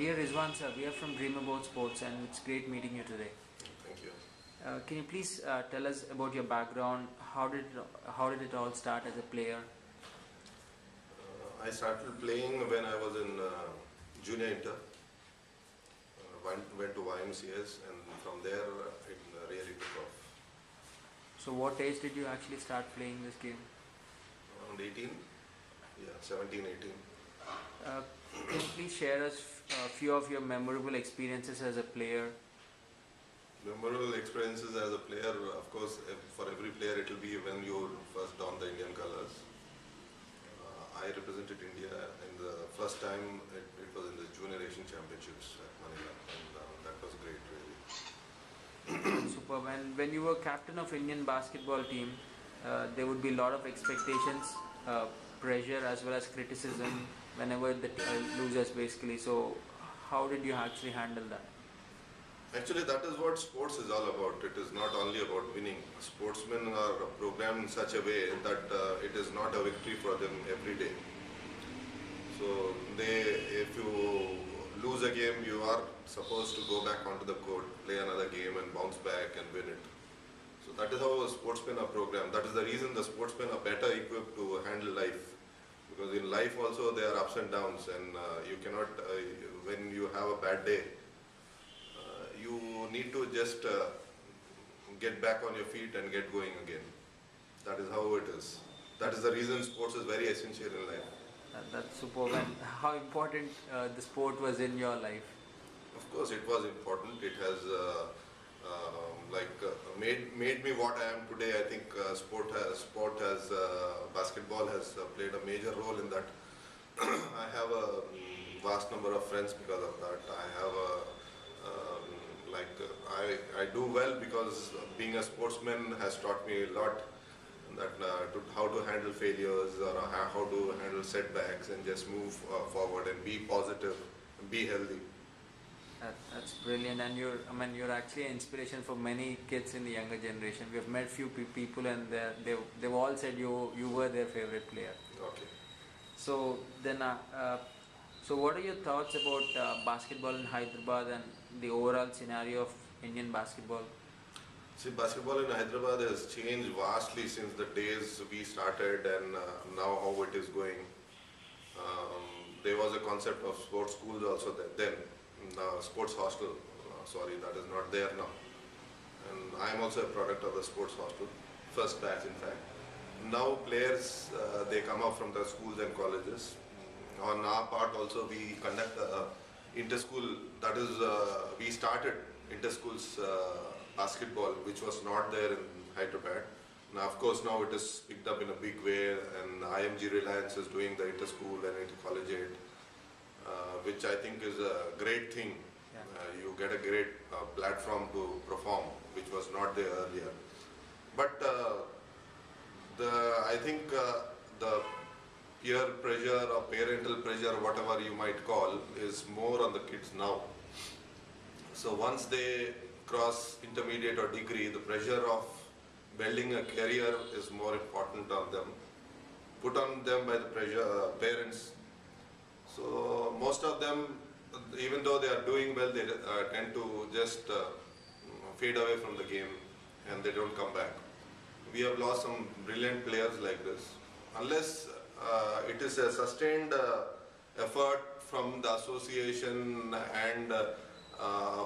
Dear Rizwan sir, we are from Dream About Sports and it's great meeting you today. Thank you. Can you please tell us about your background? How did it all start as a player? I started playing when I was in junior inter. Went to YMCS, and from there it really took off. So what age did you actually start playing this game? Around 18, yeah, 17, 18. Can you please share us a few of your memorable experiences as a player? Memorable experiences as a player, of course, for every player it will be when you first don the Indian colors. I represented India, and the first time it was in the Junior Asian Championships at Manila, and that was great, really. Superb. And when you were captain of Indian basketball team, there would be a lot of expectations, pressure as well as criticism whenever the losers basically. So how did you actually handle that? Actually, that is what sports is all about. It is not only about winning. Sportsmen are programmed in such a way that it is not a victory for them every day. So if you lose a game, you are supposed to go back onto the court, play another game and bounce back and win it. So that is how sportsmen are programmed. That is the reason the sportsmen are better equipped to handle life. Because in life also there are ups and downs, and you cannot, when you have a bad day, you need to just get back on your feet and get going again. That is how it is. That is the reason sports is very essential in life. That's superb. And how important the sport was in your life? Of course, it was important. It has made me what I am today. I think basketball has played a major role in that. I have a vast number of friends because of that. I do well because being a sportsman has taught me a lot, that how to handle failures, or how to handle setbacks, and just move forward and be positive and be healthy. That's brilliant, and you're actually an inspiration for many kids in the younger generation. We have met few people, and they've all said you were their favorite player. Okay. So then, so what are your thoughts about basketball in Hyderabad and the overall scenario of Indian basketball? See, basketball in Hyderabad has changed vastly since the days we started, and now how it is going. There was a concept of sports schools also then. Sports hostel, sorry, that is not there now. And I am also a product of the sports hostel, first batch in fact. Now players, they come up from the schools and colleges. On our part also we conduct inter-school, that is, we started inter-schools basketball, which was not there in Hyderabad. Now of course now it is picked up in a big way, and IMG Reliance is doing the inter-school and inter-collegiate. Which I think is a great thing. Yeah. You get a great platform to perform, which was not there earlier. But I think the peer pressure or parental pressure, whatever you might call, is more on the kids now. So once they cross intermediate or degree, the pressure of building a career is more important on them, put on them by the parents. So most of them, even though they are doing well, they tend to just fade away from the game, and they don't come back. We have lost some brilliant players like this. Unless it is a sustained effort from the association and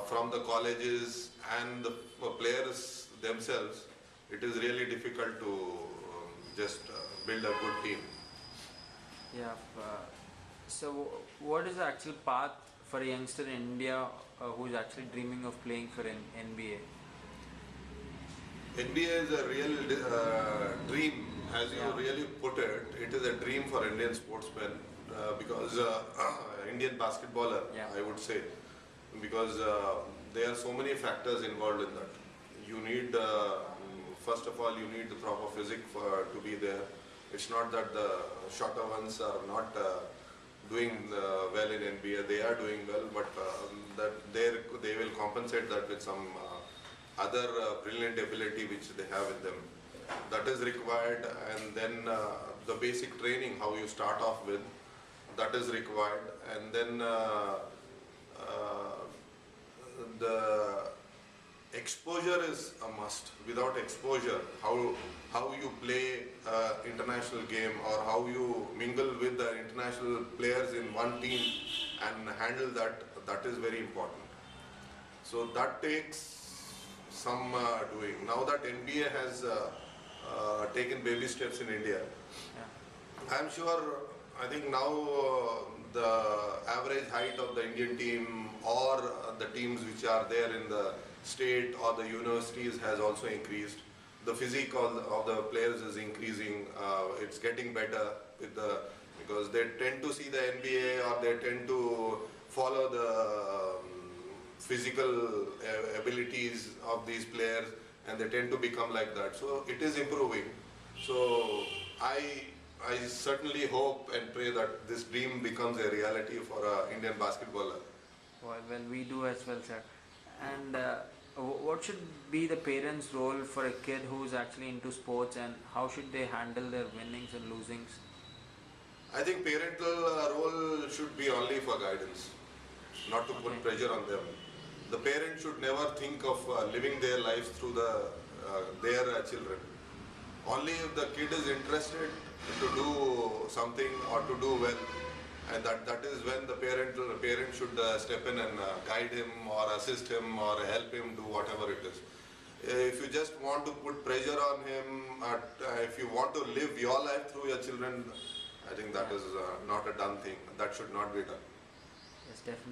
from the colleges and the players themselves, it is really difficult to just build a good team. Yeah. So what is the actual path for a youngster in India who is actually dreaming of playing for an NBA? NBA is a real dream, as you really put it. It is a dream for Indian sportsmen because Indian basketballer, I would say, because there are so many factors involved in that. You need, first of all, you need the proper physique to be there. It's not that the shorter ones are not doing well in NBA. They are doing well, but that they will compensate that with some other brilliant ability which they have in them. That is required, and then the basic training, how you start off with, that is required, and then the exposure is a must. Without exposure, how you play international game or how you mingle with the international players in one team and handle that is very important. So that takes some doing. Now that NBA has taken baby steps in India, Yeah. I'm sure, I think now the average height of the Indian team or the teams which are there in the state or the universities has also increased. The physique of the players is increasing. It's getting better with because they tend to see the NBA or they tend to follow the physical abilities of these players and they tend to become like that. So it is improving. So I certainly hope and pray that this dream becomes a reality for an Indian basketballer. Well, we do as well, sir. And what should be the parents' role for a kid who's actually into sports, and how should they handle their winnings and losings? I think parental role should be only for guidance, not to put pressure on them. The parent should never think of living their lives through their children. Only if the kid is interested to do something or to do well, and that is when the parent should step in and guide him or assist him or help him do whatever it is. If you just want to put pressure on him, if you want to live your life through your children, I think that is not a done thing. That should not be done. Yes, definitely.